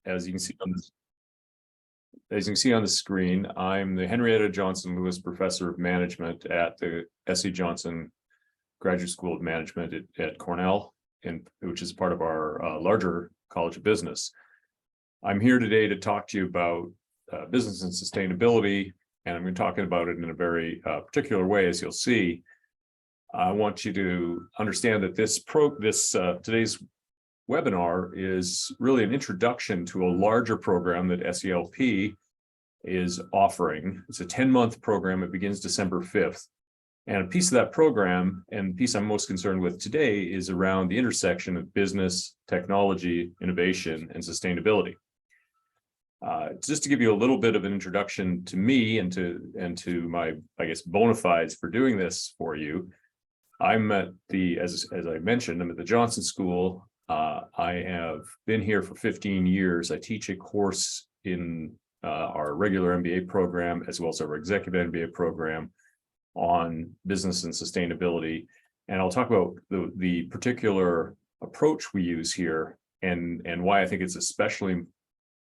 as you can see on the screen, I'm the Henrietta Johnson Lewis Professor of Management at the S.E. Johnson Graduate School of Management at Cornell, which is part of our larger College of Business. I'm here today to talk to you about business and sustainability, and I'm going to be talking about it in a very particular way, as you'll see. I want you to understand that today's webinar is really an introduction to a larger program that SELP is offering. It's a 10-month program. It begins December 5th. And a piece of that program, and the piece I'm most concerned with today, is around the intersection of business, technology, innovation, and sustainability. Just to give you a little bit of an introduction to me and to my, I guess, bona fides for doing this for you. I'm at as I mentioned, I'm at the Johnson School. I have been here for 15 years. I teach a course in our regular MBA program, as well as our executive MBA program on business and sustainability. And I'll talk about the particular approach we use here and why I think it's especially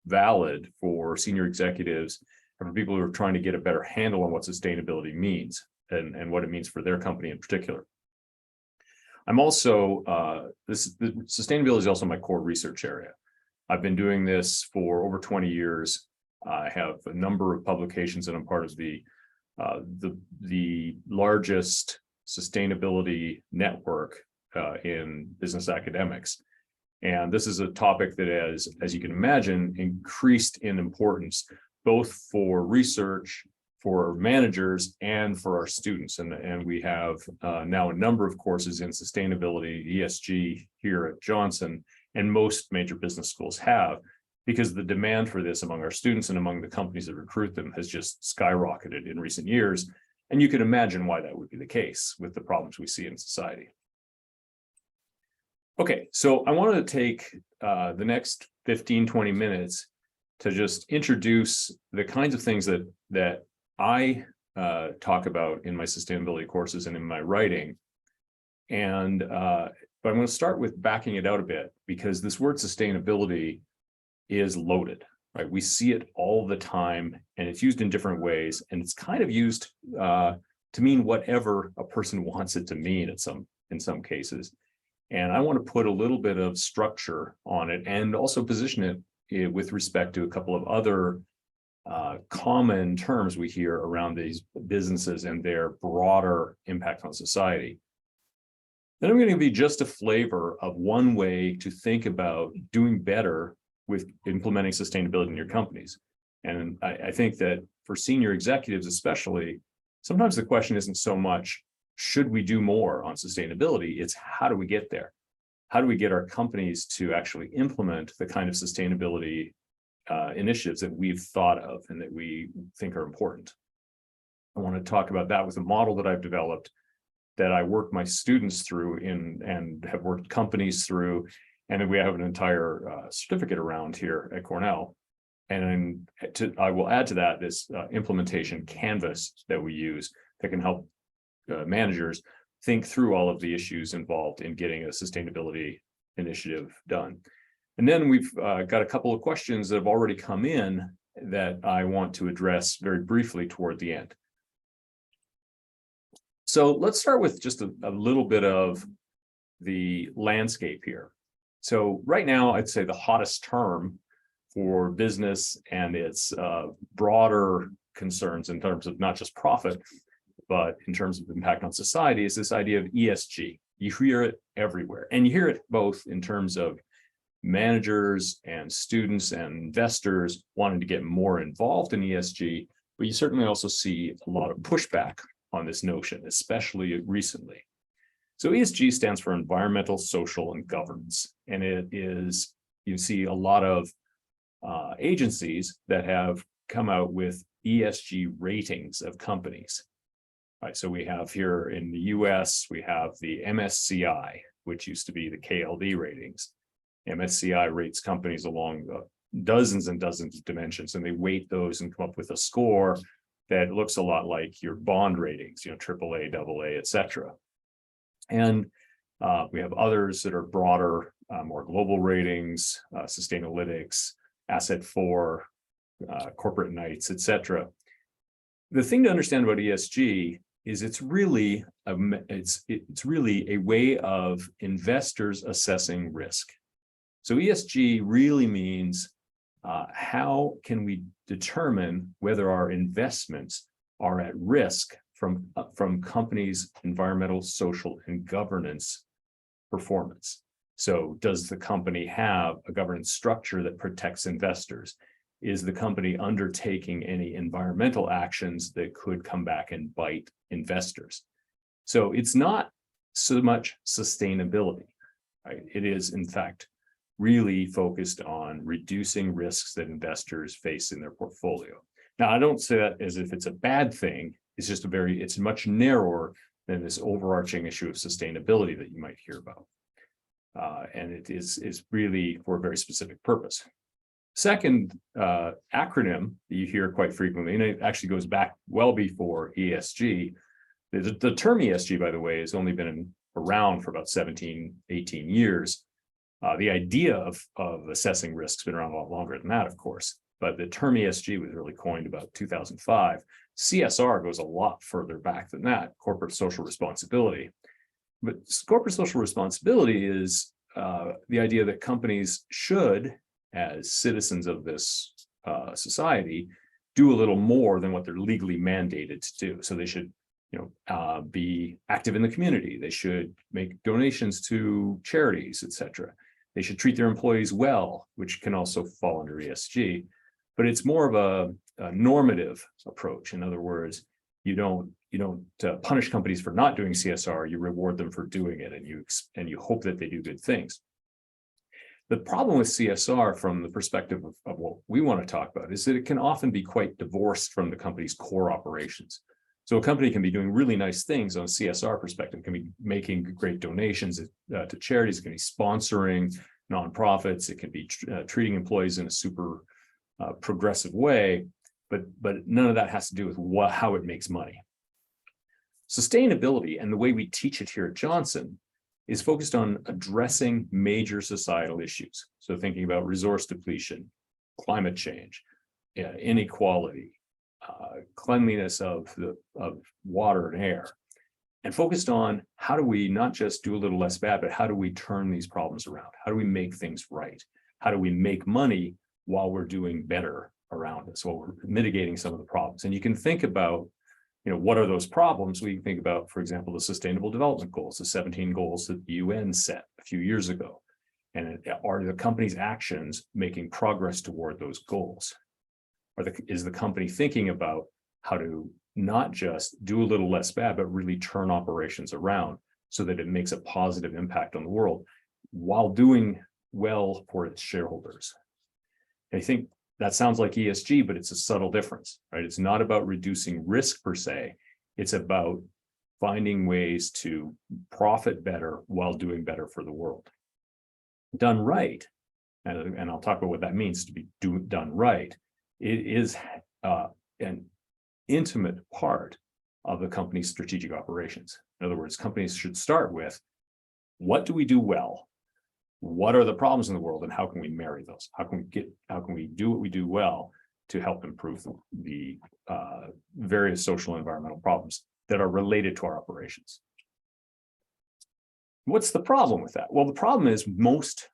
valid for senior executives and for people who are trying to get a better handle on what sustainability means and what it means for their company in particular. I'm also, sustainability is also my core research area. I've been doing this for over 20 years. I have a number of publications, and I'm part of the largest sustainability network in business academics. And this is a topic that as you can imagine, increased in importance, both for research, for managers, and for our students. And we have now a number of courses in sustainability, ESG here at Johnson, and most major business schools have, because the demand for this among our students and among the companies that recruit them has just skyrocketed in recent years. And you can imagine why that would be the case with the problems we see in society. Okay, so I wanted to take the next 15, 20 minutes to just introduce the kinds of things that I talk about in my sustainability courses and in my writing. And but I'm going to start with backing it out a bit, because this word sustainability is loaded, right? We see it all the time, and it's used in different ways, and it's kind of used to mean whatever a person wants it to mean in some cases. And I want to put a little bit of structure on it and also position it with respect to a couple of other common terms we hear around these businesses and their broader impact on society. Then I'm going to give you just a flavor of one way to think about doing better with implementing sustainability in your companies. And I think that for senior executives especially, sometimes the question isn't so much, should we do more on sustainability? It's how do we get there? How do we get our companies to actually implement the kind of sustainability initiatives that we've thought of and that we think are important? I want to talk about that with a model that I've developed that I work my students through and have worked companies through, and then we have an entire certificate around here at Cornell. And I will add to that this implementation canvas that we use that can help managers think through all of the issues involved in getting a sustainability initiative done. And then we've got a couple of questions that have already come in that I want to address very briefly toward the end. So let's start with just a little bit of the landscape here. So right now, I'd say the hottest term for business and its broader concerns in terms of not just profit, but in terms of impact on society is this idea of ESG. You hear it everywhere, and you hear it both in terms of managers and students and investors wanting to get more involved in ESG, but you certainly also see a lot of pushback on this notion, especially recently. So ESG stands for environmental, social, and governance. And it is, you see a lot of agencies that have come out with ESG ratings of companies. Right, so we have here in the US, we have the MSCI, which used to be the KLD ratings. MSCI rates companies along dozens and dozens of dimensions, and they weight those and come up with a score that looks a lot like your bond ratings, AAA, AA, et cetera. And we have others that are broader, more global ratings, Sustainalytics, asset for corporate nights, etc. The thing to understand about ESG is it's really a way of investors assessing risk. So ESG really means how can we determine whether our investments are at risk from companies' environmental, social, and governance performance. So does the company have a governance structure that protects investors? Is the company undertaking any environmental actions that could come back and bite investors? So it's not so much sustainability, right? It is, in fact, really focused on reducing risks that investors face in their portfolio. Now, I don't say that as if it's a bad thing. It's just it's much narrower than this overarching issue of sustainability that you might hear about. And it is really for a very specific purpose. Second acronym that you hear quite frequently, and it actually goes back well before ESG. The term ESG, by the way, has only been around for about 17, 18 years. The idea of assessing risk has been around a lot longer than that, of course, but the term ESG was really coined about 2005. CSR goes a lot further back than that, corporate social responsibility. But corporate social responsibility is the idea that companies should, as citizens of this society, do a little more than what they're legally mandated to do. So they should, be active in the community. They should make donations to charities, etc. They should treat their employees well, which can also fall under ESG. But it's more of a normative approach. In other words, you don't punish companies for not doing CSR. You reward them for doing it, and you hope that they do good things. The problem with CSR from the perspective of what we want to talk about is that it can often be quite divorced from the company's core operations. So a company can be doing really nice things on a CSR perspective. It can be making great donations to charities. It can be sponsoring nonprofits. It can be treating employees in a super progressive way, but none of that has to do with how it makes money. Sustainability, and the way we teach it here at Johnson, is focused on addressing major societal issues. So thinking about resource depletion, climate change, inequality, cleanliness of water and air, and focused on how do we not just do a little less bad, but how do we turn these problems around? How do we make things right? How do we make money while we're doing better around us, while we're mitigating some of the problems? And you can think about, what are those problems? We can think about, for example, the Sustainable Development Goals, the 17 goals that the UN set a few years ago. And are the company's actions making progress toward those goals? Is the company thinking about how to not just do a little less bad, but really turn operations around so that it makes a positive impact on the world while doing well for its shareholders? I think that sounds like ESG, but it's a subtle difference, right? It's not about reducing risk per se. It's about finding ways to profit better while doing better for the world. Done right, and I'll talk about what that means to be done right. It is an intimate part of the company's strategic operations. In other words, companies should start with, what do we do well? What are the problems in the world, and how can we marry those? How can we do what we do well to help improve the various social and environmental problems that are related to our operations? What's the problem with that? Well, the problem is most,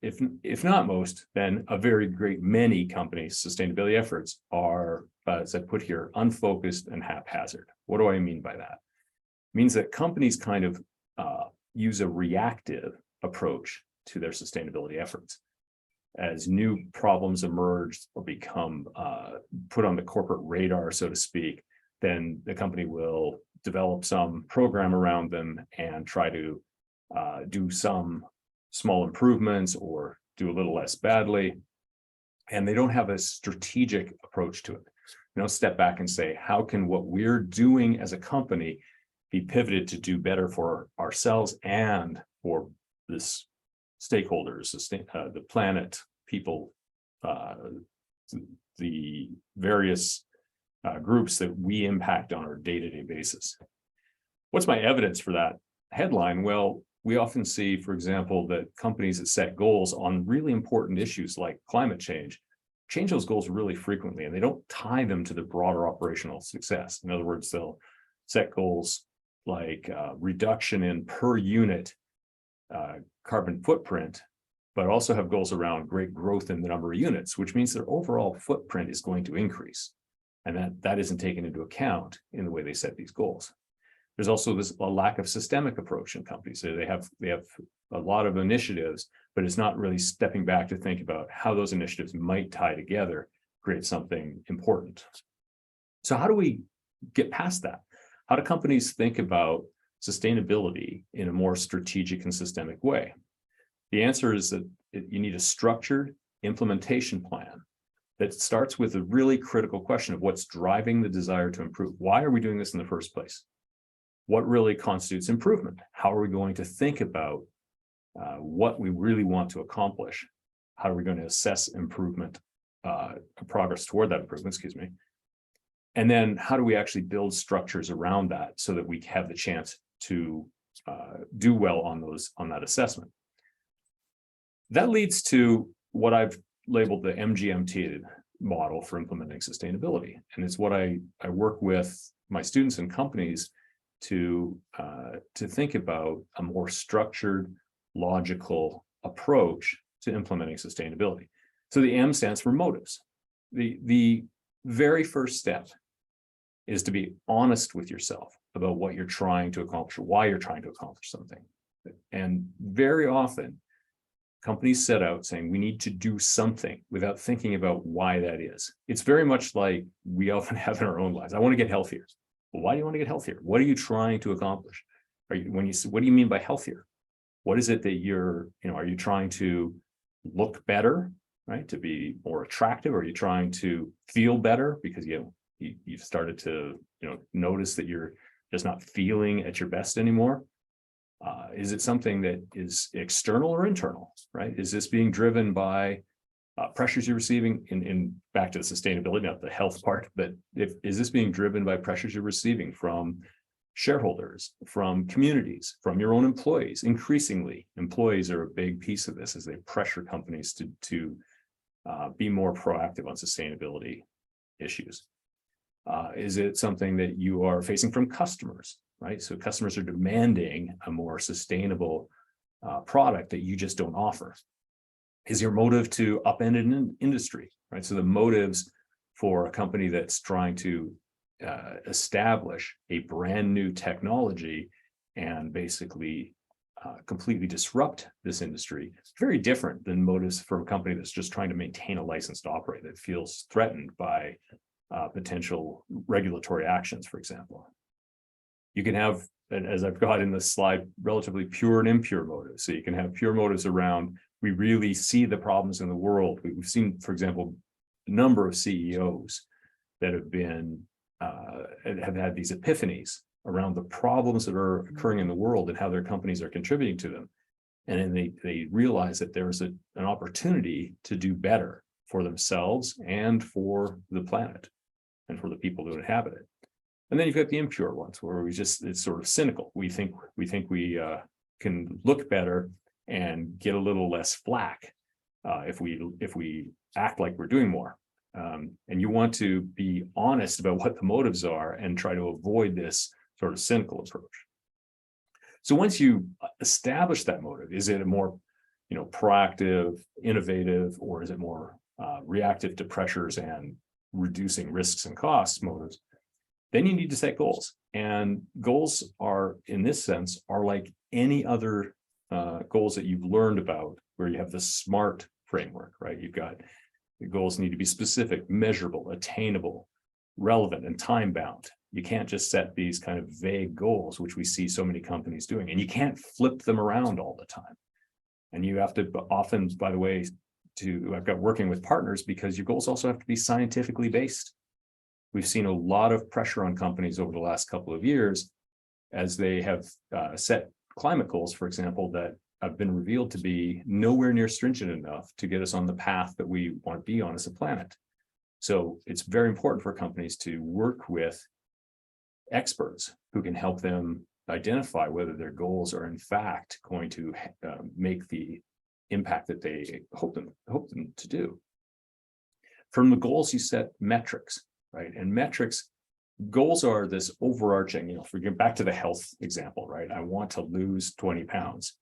if not most, then a very great many companies' sustainability efforts are, as I put here, unfocused and haphazard. What do I mean by that? It means that companies kind of use a reactive approach to their sustainability efforts. As new problems emerge or become put on the corporate radar, so to speak, then the company will develop some program around them and try to do some small improvements or do a little less badly. And they don't have a strategic approach to it. Step back and say, how can what we're doing as a company be pivoted to do better for ourselves and for this stakeholders, the planet, people, the various groups that we impact on our day-to-day basis. What's my evidence for that headline? Well, we often see, for example, that companies that set goals on really important issues like climate change change those goals really frequently, and they don't tie them to the broader operational success. In other words, they'll set goals like reduction in per unit carbon footprint, but also have goals around great growth in the number of units, which means their overall footprint is going to increase. And that isn't taken into account in the way they set these goals. There's also a lack of systemic approach in companies. So they have a lot of initiatives, but it's not really stepping back to think about how those initiatives might tie together, create something important. So how do we get past that? How do companies think about sustainability in a more strategic and systemic way? The answer is that you need a structured implementation plan that starts with a really critical question of what's driving the desire to improve. Why are we doing this in the first place? What really constitutes improvement? How are we going to think about what we really want to accomplish? How are we going to assess improvement, progress toward that improvement, And then how do we actually build structures around that so that we have the chance to do well on that assessment? That leads to what I've labeled the MGMT model for implementing sustainability. And it's what I work with my students and companies to think about a more structured, logical approach to implementing sustainability. So the M stands for motives. The very first step is to be honest with yourself about what you're trying to accomplish, or why you're trying to accomplish something. And very often, companies set out saying we need to do something without thinking about why that is. It's very much like we often have in our own lives. I want to get healthier. Well, why do you want to get healthier? What are you trying to accomplish? What do you mean by healthier? What is it that are you trying to look better, right? To be more attractive? Are you trying to feel better because you've started to notice that you're just not feeling at your best anymore? Is it something that is external or internal, right? Is this being driven by pressures you're receiving in back to the sustainability, not the health part, but is this being driven by pressures you're receiving from shareholders, from communities, from your own employees? Increasingly, employees are a big piece of this as they pressure companies to be more proactive on sustainability issues. Is it something that you are facing from customers, right? So customers are demanding a more sustainable product that you just don't offer. Is your motive to upend an industry, right? So the motives for a company that's trying to establish a brand new technology and basically completely disrupt this industry, very different than motives for a company that's just trying to maintain a license to operate that feels threatened by potential regulatory actions, for example. You can have, as I've got in this slide, relatively pure and impure motives. So you can have pure motives around, we really see the problems in the world. We've seen, for example, a number of CEOs that have had these epiphanies around the problems that are occurring in the world and how their companies are contributing to them. And then they realize that there's an opportunity to do better for themselves and for the planet and for the people who inhabit it. And then you've got the impure ones where it's sort of cynical. We think we can look better and get a little less flack if we act like we're doing more. And you want to be honest about what the motives are and try to avoid this sort of cynical approach. So once you establish that motive, is it a more proactive, innovative, or is it more reactive to pressures and reducing risks and costs motives? Then you need to set goals. And goals are, in this sense, are like any other goals that you've learned about, where you have the SMART framework, right? You've got the goals need to be specific, measurable, attainable, relevant, and time-bound. You can't just set these kind of vague goals, which we see so many companies doing, and you can't flip them around all the time. And you have to often, by the way, I've got working with partners, because your goals also have to be scientifically based. We've seen a lot of pressure on companies over the last couple of years as they have set climate goals, for example, that have been revealed to be nowhere near stringent enough to get us on the path that we want to be on as a planet. So it's very important for companies to work with experts who can help them identify whether their goals are in fact going to make the impact that they hope them to do. From the goals, you set metrics, right? And metrics, goals are this overarching, if we get back to the health example, right? I want to lose 20 pounds.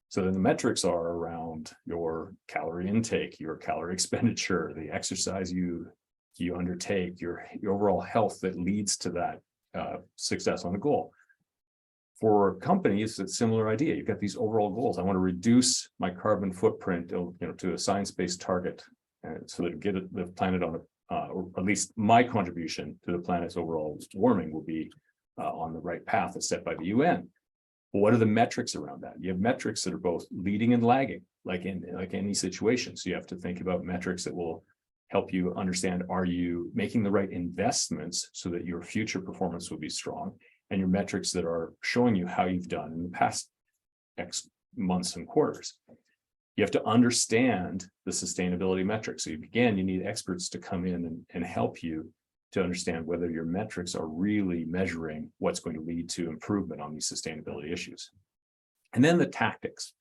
So then the metrics are around your calorie intake, your calorie expenditure, the exercise you undertake, your overall health that leads to that success on the goal. For companies, it's a similar idea. You've got these overall goals. I want to reduce my carbon footprint, to a science-based target, so that get the planet on or at least my contribution to the planet's overall warming will be on the right path that's set by the UN. What are the metrics around that? You have metrics that are both leading and lagging, like any situation. So you have to think about metrics that will help you understand, are you making the right investments so that your future performance will be strong? And your metrics that are showing you how you've done in the past X months and quarters. You have to understand the sustainability metrics. So you need experts to come in and help you to understand whether your metrics are really measuring what's going to lead to improvement on these sustainability issues. And then the tactics.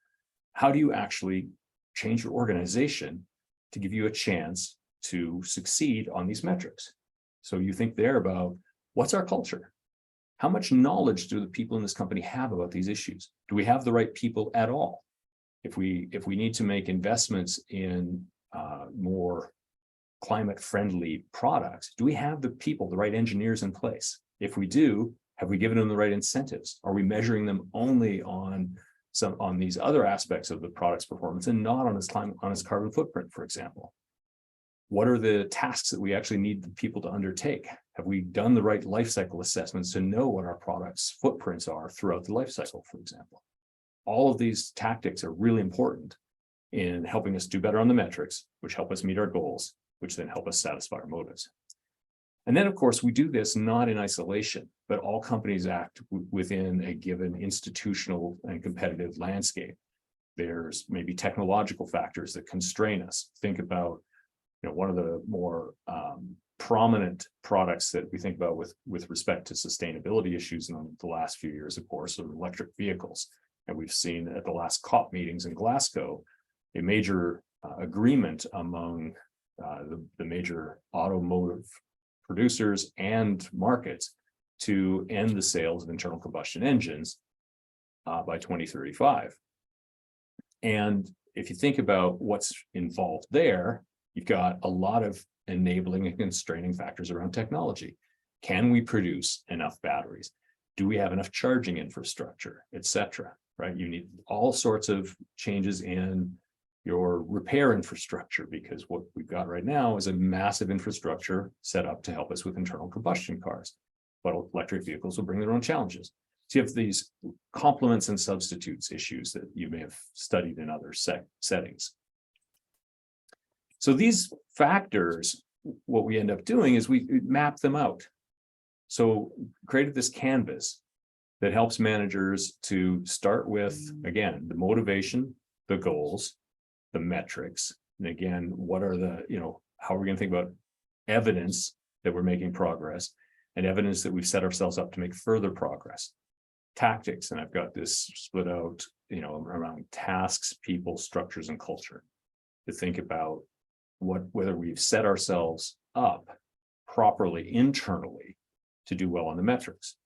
How do you actually change your organization to give you a chance to succeed on these metrics? So you think there about, what's our culture? How much knowledge do the people in this company have about these issues? Do we have the right people at all? If we need to make investments in more climate-friendly products, do we have the people, the right engineers in place? If we do, have we given them the right incentives? Are we measuring them only on these other aspects of the product's performance and not on its carbon footprint, for example? What are the tasks that we actually need the people to undertake? Have we done the right life cycle assessments to know what our product's footprints are throughout the life cycle, for example? All of these tactics are really important in helping us do better on the metrics, which help us meet our goals, which then help us satisfy our motives. And then, of course, we do this not in isolation, but all companies act within a given institutional and competitive landscape. There's maybe technological factors that constrain us. Think about, one of the more prominent products that we think about with respect to sustainability issues in the last few years, of course, are electric vehicles. And we've seen at the last COP meetings in Glasgow, a major agreement among the major automotive producers and markets to end the sales of internal combustion engines by 2035. And if you think about what's involved there, you've got a lot of enabling and constraining factors around technology. Can we produce enough batteries? Do we have enough charging infrastructure, et cetera, right? You need all sorts of changes in your repair infrastructure, because what we've got right now is a massive infrastructure set up to help us with internal combustion cars. But electric vehicles will bring their own challenges. So you have these complements and substitutes issues that you may have studied in other settings. So these factors, what we end up doing is we map them out. So created this canvas that helps managers to start with, again, the motivation, the goals, the metrics, and again, what are the, how are we going to think about evidence that we're making progress and evidence that we've set ourselves up to make further progress. Tactics, and I've got this split out, around tasks, people, structures, and culture, to think about whether we've set ourselves up properly internally to do well on the metrics.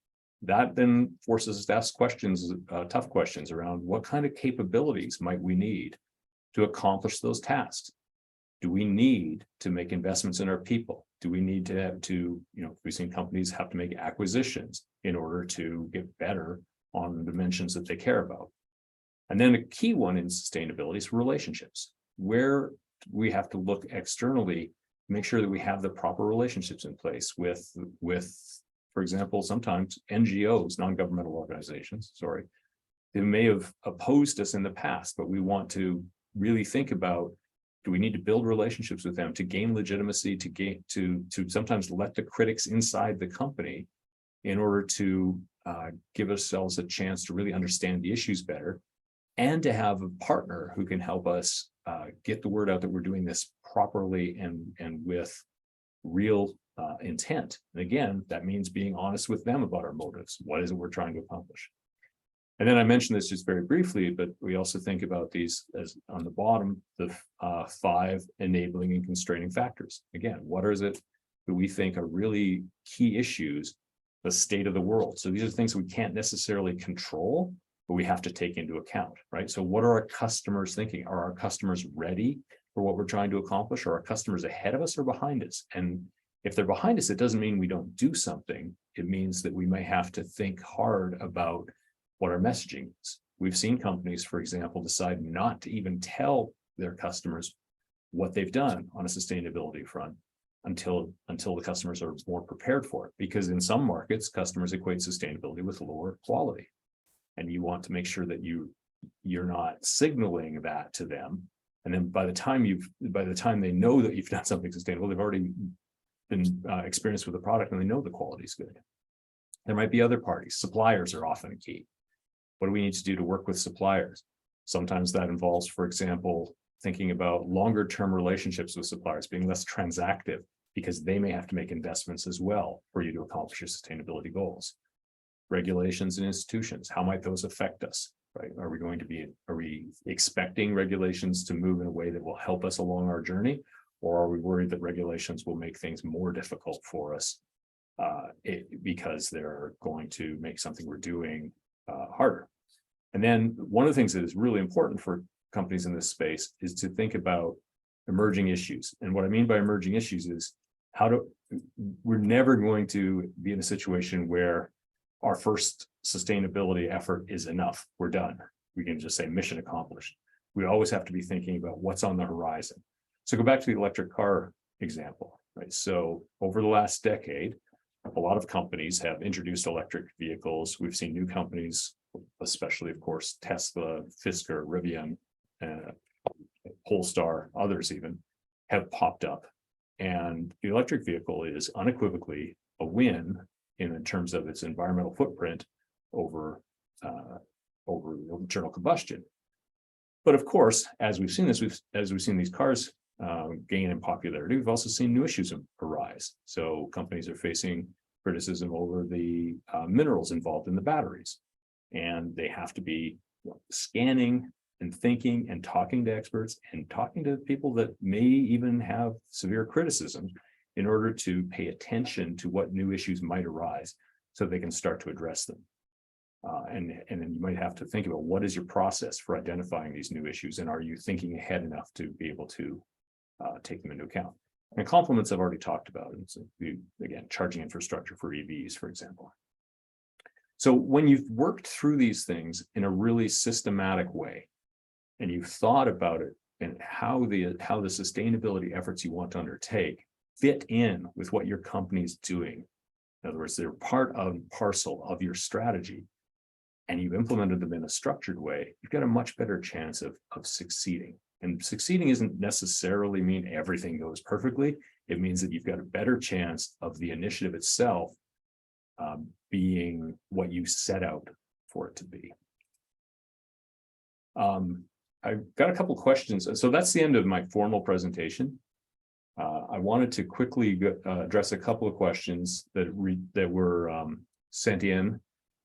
That then forces us to ask questions, tough questions around what kind of capabilities might we need to accomplish those tasks. Do we need to make investments in our people? Do we need to have we've seen companies have to make acquisitions in order to get better on the dimensions that they care about. And then a key one in sustainability is relationships, where we have to look externally, make sure that we have the proper relationships in place with, for example, sometimes NGOs, non-governmental organizations, they may have opposed us in the past, but we want to really think about, do we need to build relationships with them to gain legitimacy, to sometimes let the critics inside the company in order to give ourselves a chance to really understand the issues better, and to have a partner who can help us get the word out that we're doing this properly and with real intent. And again, that means being honest with them about our motives. What is it we're trying to accomplish? And then I mentioned this just very briefly, but we also think about these as on the bottom, the 5 enabling and constraining factors. Again, what is it that we think are really key issues, the state of the world? So these are things we can't necessarily control, but we have to take into account, right? So what are our customers thinking? Are our customers ready for what we're trying to accomplish? Are our customers ahead of us or behind us? And if they're behind us, it doesn't mean we don't do something. It means that we may have to think hard about what our messaging is. We've seen companies, for example, decide not to even tell their customers what they've done on a sustainability front until the customers are more prepared for it. Because in some markets, customers equate sustainability with lower quality. And you want to make sure that you're not signaling that to them. And then by the time they know that you've done something sustainable, they've already been experienced with the product and they know the quality is good. There might be other parties. Suppliers are often key. What do we need to do to work with suppliers? Sometimes that involves, for example, thinking about longer term relationships with suppliers, being less transactive, because they may have to make investments as well for you to accomplish your sustainability goals. Regulations and institutions, how might those affect us, right? Are we expecting regulations to move in a way that will help us along our journey? Or are we worried that regulations will make things more difficult for us because they're going to make something we're doing harder? And then one of the things that is really important for companies in this space is to think about emerging issues. And what I mean by emerging issues is we're never going to be in a situation where our first sustainability effort is enough. We're done. We can just say mission accomplished. We always have to be thinking about what's on the horizon. So go back to the electric car example, right? So over the last decade, a lot of companies have introduced electric vehicles. We've seen new companies, especially, of course, Tesla, Fisker, Rivian, Polestar, others even, have popped up. And the electric vehicle is unequivocally a win in terms of its environmental footprint over internal combustion. But of course, as we've seen these cars gain in popularity, we've also seen new issues arise. So companies are facing criticism over the minerals involved in the batteries, and they have to be scanning and thinking and talking to experts and talking to people that may even have severe criticism in order to pay attention to what new issues might arise so they can start to address them. And then you might have to think about what is your process for identifying these new issues, and are you thinking ahead enough to be able to take them into account? And complements I've already talked about. And so again, charging infrastructure for EVs, for example. So when you've worked through these things in a really systematic way, and you've thought about it and how the sustainability efforts you want to undertake fit in with what your company is doing. In other words, they're part and parcel of your strategy, and you've implemented them in a structured way, you've got a much better chance of succeeding. And succeeding isn't necessarily mean everything goes perfectly. It means that you've got a better chance of the initiative itself being what you set out for it to be. I've got a couple questions. So that's the end of my formal presentation. I wanted to quickly address a couple of questions that were sent in.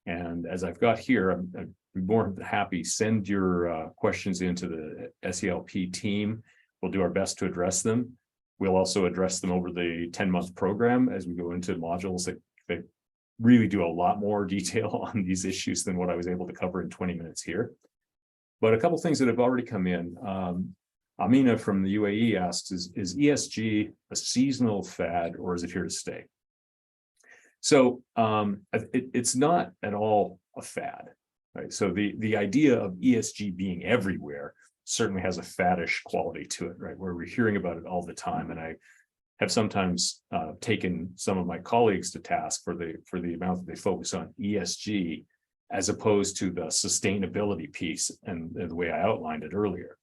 And as I've got here, I'd be more than happy, send your questions into the SELP team. We'll do our best to address them. We'll also address them over the 10-month program as we go into modules that really do a lot more detail on these issues than what I was able to cover in 20 minutes here. But a couple things that have already come in. Amina from the UAE asks, is ESG a seasonal fad or is it here to stay? So it's not at all a fad, right? So the idea of ESG being everywhere certainly has a faddish quality to it, right? Where we're hearing about it all the time. And I have sometimes taken some of my colleagues to task for the amount that they focus on ESG as opposed to the sustainability piece and the way I outlined it earlier.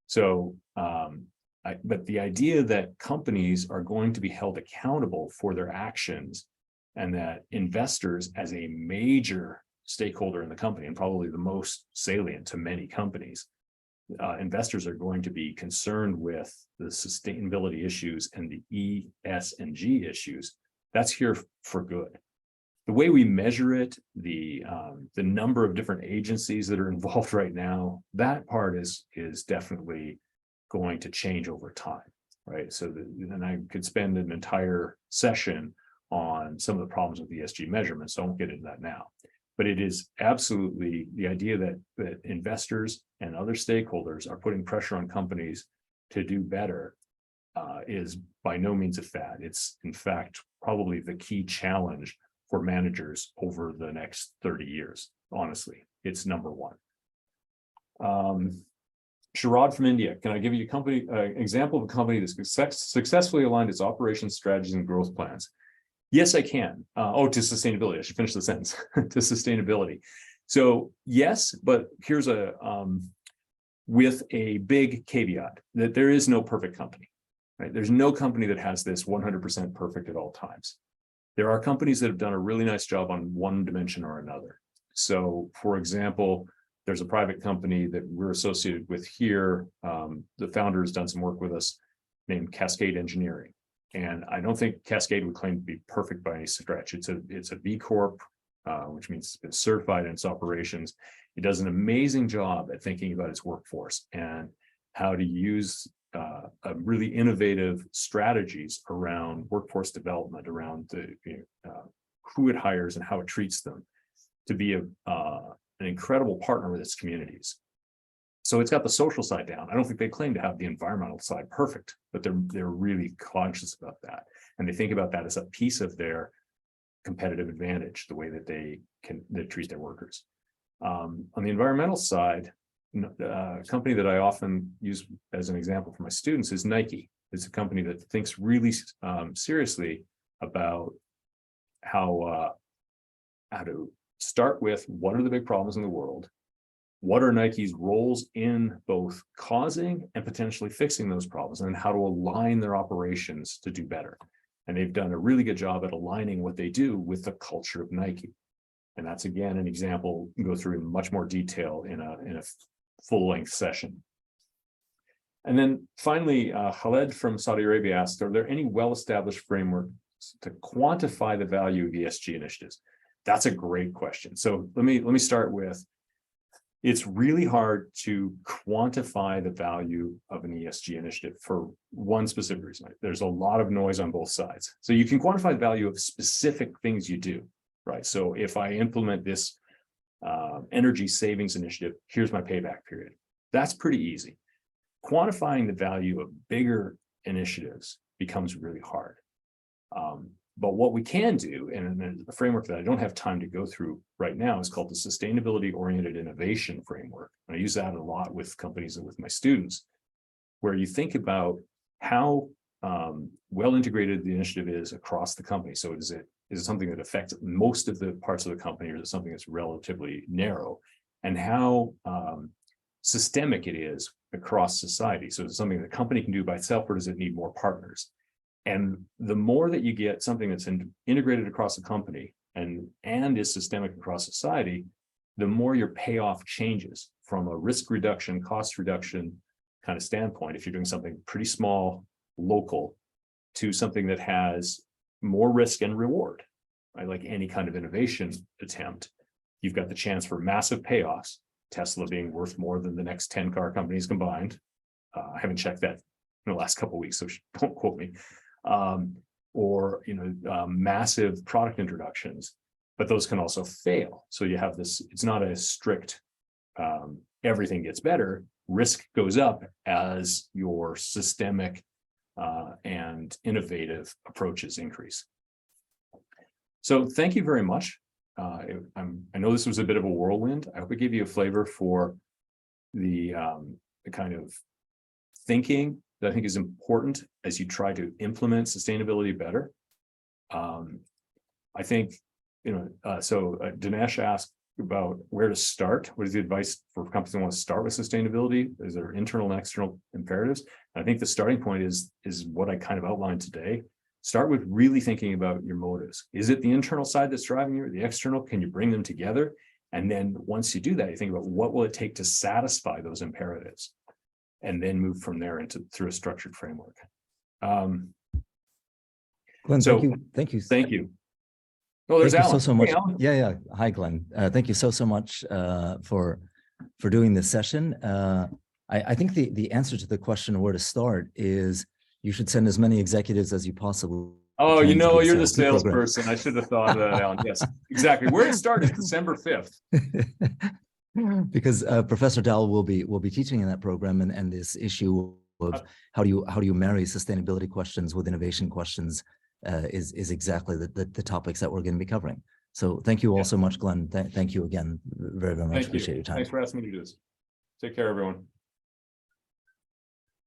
So, but the idea that companies are going to be held accountable for their actions, and that investors as a major stakeholder in the company, and probably the most salient to many companies, investors are going to be concerned with the sustainability issues and the E, S, and G issues. That's here for good. the way we measure it, the number of different agencies that are involved right now, that part is definitely going to change over time, right? So and I could spend an entire session on some of the problems with ESG measurements, so I won't get into that now. But it is absolutely the idea that investors and other stakeholders are putting pressure on companies to do better is by no means a fad. It's in fact probably the key challenge for managers over the next 30 years. Honestly, it's number one. Sharad from India, can I give you an example of a company that successfully aligned its operations, strategies, and growth plans? Yes, I can. To sustainability. I should finish the sentence. To sustainability. So yes, but here's with a big caveat that there is no perfect company, right? There's no company that has this 100% perfect at all times. There are companies that have done a really nice job on one dimension or another. So for example, there's a private company that we're associated with here. The founder has done some work with us named Cascade Engineering. And I don't think Cascade would claim to be perfect by any stretch. It's a B Corp, which means it's been certified in its operations. It does an amazing job at thinking about its workforce and how to use really innovative strategies around workforce development, around who it hires and how it treats them, to be an incredible partner with its communities. So it's got the social side down. I don't think they claim to have the environmental side perfect, but they're really conscious about that. And they think about that as a piece of their competitive advantage, the way that they treat their workers. On the environmental side, a company that I often use as an example for my students is Nike. It's a company that thinks really seriously about how to start with what are the big problems in the world. What are Nike's roles in both causing and potentially fixing those problems, and how to align their operations to do better. And they've done a really good job at aligning what they do with the culture of Nike. And that's, again, an example we can go through in much more detail in a full-length session. And then finally, Khaled from Saudi Arabia asked, are there any well-established frameworks to quantify the value of ESG initiatives? That's a great question. So let me start with, it's really hard to quantify the value of an ESG initiative for one specific reason. There's a lot of noise on both sides. So you can quantify the value of specific things you do, right? So if I implement this energy savings initiative, here's my payback period. That's pretty easy. Quantifying the value of bigger initiatives becomes really hard. But what we can do, and a framework that I don't have time to go through right now, is called the Sustainability-Oriented Innovation Framework. And I use that a lot with companies and with my students, where you think about how well integrated the initiative is across the company. So is it something that affects most of the parts of the company, or is it something that's relatively narrow? And how systemic it is across society. So is it something the company can do by itself, or does it need more partners? And the more that you get something that's integrated across the company and is systemic across society, the more your payoff changes from a risk reduction, cost reduction kind of standpoint. If you're doing something pretty small, local, to something that has more risk and reward, right? Like any kind of innovation attempt, you've got the chance for massive payoffs. Tesla being worth more than the next 10 car companies combined. I haven't checked that in the last couple of weeks, so don't quote me. Or massive product introductions, but those can also fail. So you have this, it's not a strict, everything gets better, risk goes up as your systemic and innovative approaches increase. So thank you very much. I know this was a bit of a whirlwind. I hope it gave you a flavor for the kind of thinking that I think is important as you try to implement sustainability better. I think, Dinesh asked about where to start. What is the advice for companies that want to start with sustainability? Is there internal and external imperatives? And I think the starting point is what I kind of outlined today. Start with really thinking about your motives. Is it the internal side that's driving you, or the external? Can you bring them together? And then once you do that, you think about what will it take to satisfy those imperatives, and then move from there through a structured framework. Glenn, thank you. Thank you. Oh, there's Thank Alan. you so much. Hey, Alan. Yeah. Hi, Glenn. Thank you so much for doing this session. I think the answer to the question where to start is you should send as many executives as you possibly Oh, can you to know, the you're the CLP program. salesperson. I should have thought of that, Alan. Yes, exactly. Where to start is December 5th. Because Professor Dowell will be teaching in that program, and this issue of how do you marry sustainability questions with innovation questions is exactly the topics that we're going to be covering. So thank you all so much, Glenn. Thank you again very much. Appreciate your time. Thanks for asking me to do this. Take care, everyone.